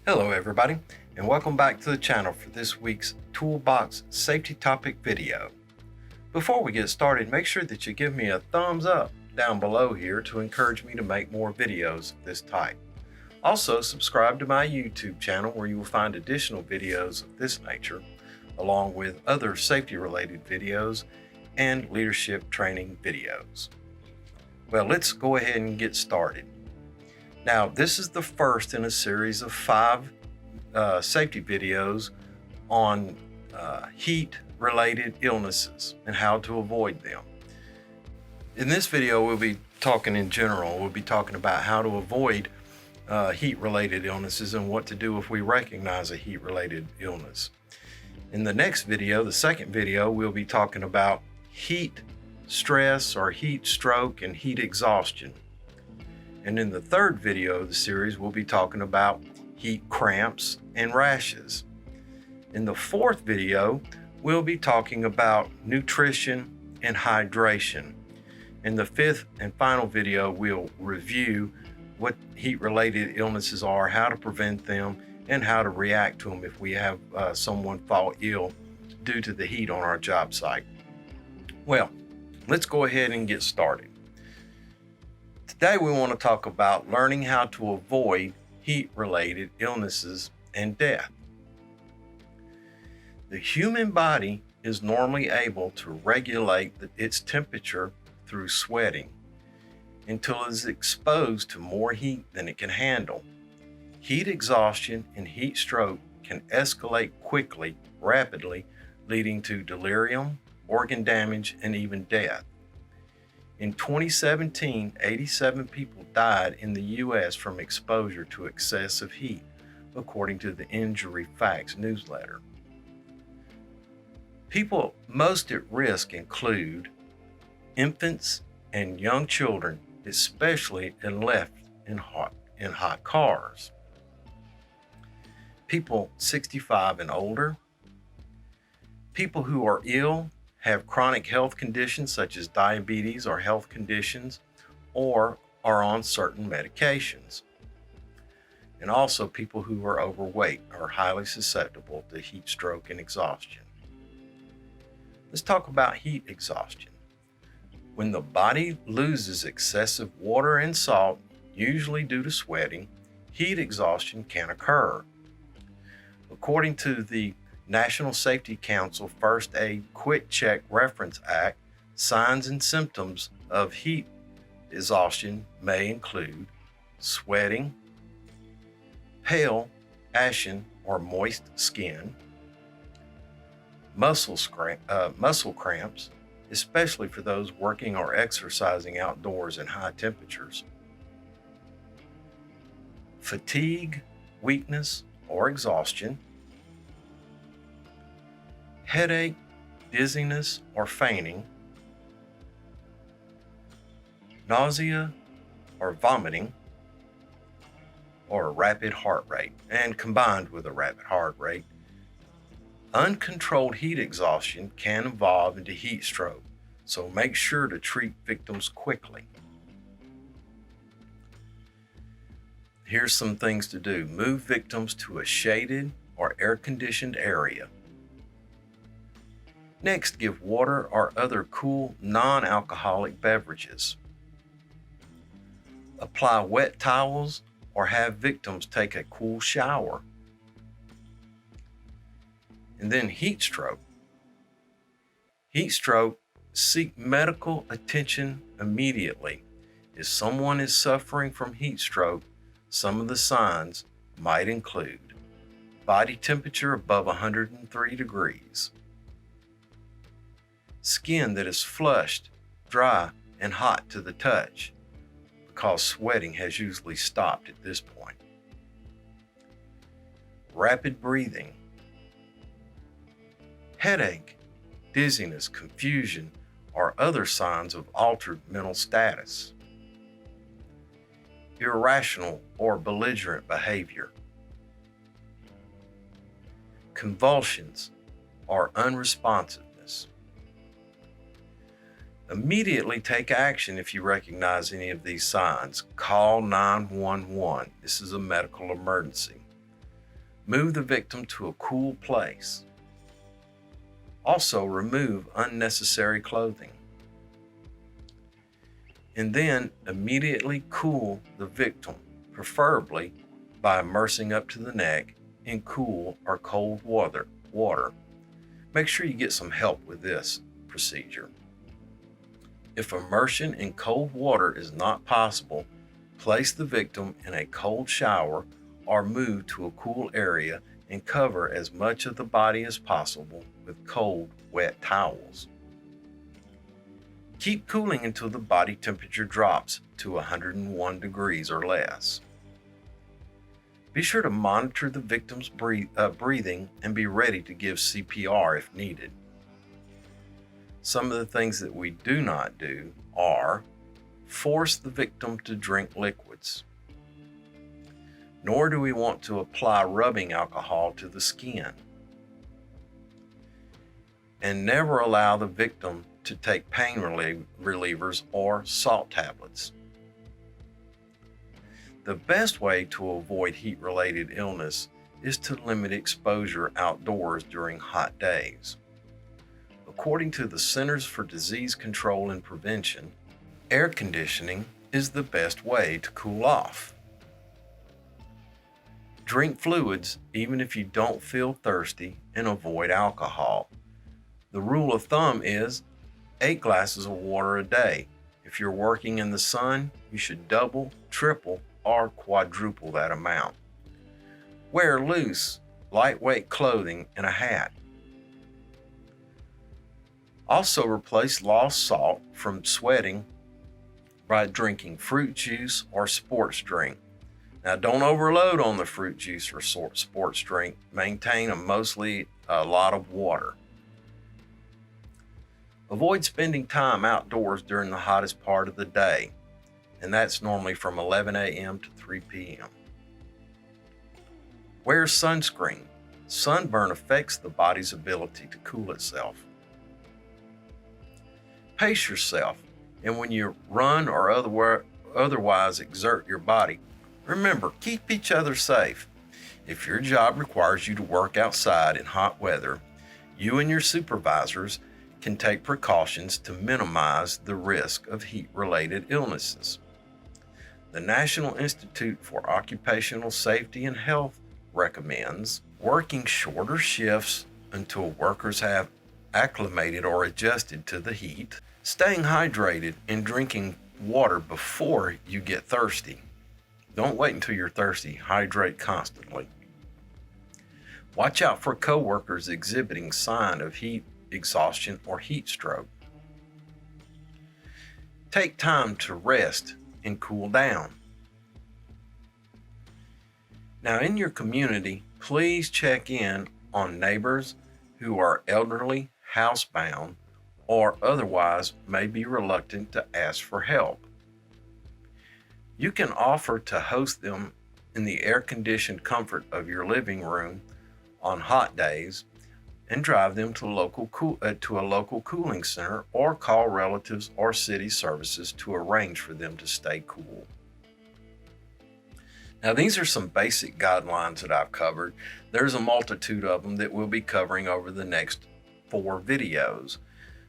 Hello everybody, and welcome back to the channel for this week's Toolbox safety topic video. Before we get started, make sure that you give me a thumbs up down below here to encourage me to make more videos of this type. Also, subscribe to my YouTube channel where you will find additional videos of this nature, along with other safety related videos and leadership training videos. Well, let's go ahead and get started. Now, this is the first in a series of 5 safety videos on heat-related illnesses and how to avoid them. In this video, we'll be talking in general. We'll be talking about how to avoid heat-related illnesses and what to do if we recognize a heat-related illness. In the next video, the second video, we'll be talking about heat stress or heat stroke and heat exhaustion. And in the third video of the series, we'll be talking about heat cramps and rashes. In the fourth video, we'll be talking about nutrition and hydration. In the fifth and final video, we'll review what heat-related illnesses are, how to prevent them, and how to react to them if we have someone fall ill due to the heat on our job site. Well, let's go ahead and get started. Today we want to talk about learning how to avoid heat-related illnesses and death. The human body is normally able to regulate its temperature through sweating until it is exposed to more heat than it can handle. Heat exhaustion and heat stroke can escalate quickly, rapidly, leading to delirium, organ damage, and even death. In 2017, 87 people died in the U.S. from exposure to excessive heat, according to the Injury Facts newsletter. People most at risk include infants and young children, especially if left in hot cars. People 65 and older, people who are ill, have chronic health conditions such as diabetes or health conditions, or are on certain medications. And also people who are overweight are highly susceptible to heat stroke and exhaustion. Let's talk about heat exhaustion. When the body loses excessive water and salt, usually due to sweating, heat exhaustion can occur. According to the National Safety Council First Aid Quick Check Reference Act, signs and symptoms of heat exhaustion may include sweating, pale, ashen, or moist skin, muscle cramps, especially for those working or exercising outdoors in high temperatures, fatigue, weakness, or exhaustion, headache, dizziness, or fainting, nausea or vomiting, or a rapid heart rate. And combined with a rapid heart rate, uncontrolled heat exhaustion can evolve into heat stroke, so make sure to treat victims quickly. Here's some things to do. Move victims to a shaded or air-conditioned area. Next, give water or other cool, non-alcoholic beverages. Apply wet towels or have victims take a cool shower. And then heat stroke. Heat stroke, seek medical attention immediately. If someone is suffering from heat stroke, some of the signs might include body temperature above 103 degrees, skin that is flushed, dry, and hot to the touch, because sweating has usually stopped at this point. Rapid breathing, headache, dizziness, confusion, or other signs of altered mental status. Irrational or belligerent behavior. Convulsions or unresponsiveness. Immediately take action if you recognize any of these signs. Call 911. This is a medical emergency. Move the victim to a cool place. Also, remove unnecessary clothing. And then immediately cool the victim, preferably by immersing up to the neck in cool or cold water. Make sure you get some help with this procedure. If immersion in cold water is not possible, place the victim in a cold shower or move to a cool area and cover as much of the body as possible with cold, wet towels. Keep cooling until the body temperature drops to 101 degrees or less. Be sure to monitor the victim's breathing and be ready to give CPR if needed. Some of the things that we do not do are force the victim to drink liquids, nor do we want to apply rubbing alcohol to the skin, and never allow the victim to take pain relievers or salt tablets. The best way to avoid heat-related illness is to limit exposure outdoors during hot days. According to the Centers for Disease Control and Prevention, air conditioning is the best way to cool off. Drink fluids even if you don't feel thirsty, and avoid alcohol. The rule of thumb is 8 glasses of water a day. If you're working in the sun, you should double, triple, or quadruple that amount. Wear loose, lightweight clothing and a hat. Also, replace lost salt from sweating by drinking fruit juice or sports drink. Now, don't overload on the fruit juice or sports drink. Maintain a lot of water. Avoid spending time outdoors during the hottest part of the day, and that's normally from 11 a.m. to 3 p.m. Wear sunscreen. Sunburn affects the body's ability to cool itself. Pace yourself, and when you run or otherwise exert your body, remember, keep each other safe. If your job requires you to work outside in hot weather, you and your supervisors can take precautions to minimize the risk of heat-related illnesses. The National Institute for Occupational Safety and Health recommends working shorter shifts until workers have acclimated or adjusted to the heat, staying hydrated, and drinking water before you get thirsty. Don't wait until you're thirsty. Hydrate constantly. Watch out for coworkers exhibiting sign of heat exhaustion or heat stroke. Take time to rest and cool down. Now, in your community, please check in on neighbors who are elderly, housebound, or otherwise may be reluctant to ask for help. You can offer to host them in the air-conditioned comfort of your living room on hot days, and drive them to a local cooling center, or call relatives or city services to arrange for them to stay cool. Now, these are some basic guidelines that I've covered. There's a multitude of them that we'll be covering over the next 4 videos.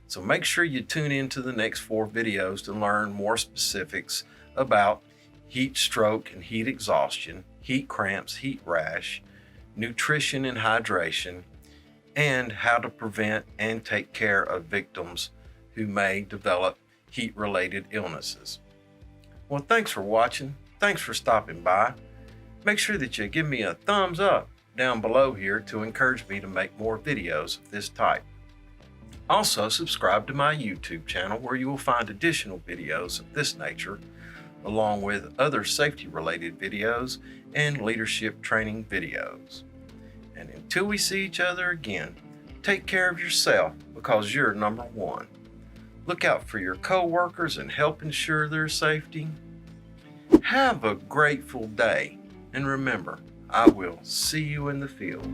So make sure you tune into the next 4 videos to learn more specifics about heat stroke and heat exhaustion, heat cramps, heat rash, nutrition and hydration, and how to prevent and take care of victims who may develop heat-related illnesses. Well, thanks for watching. Thanks for stopping by. Make sure that you give me a thumbs up down below here to encourage me to make more videos of this type. Also, subscribe to my YouTube channel, where you will find additional videos of this nature, along with other safety-related videos and leadership training videos. And until we see each other again, take care of yourself, because you're number 1. Look out for your coworkers and help ensure their safety. Have a grateful day, and remember, I will see you in the field.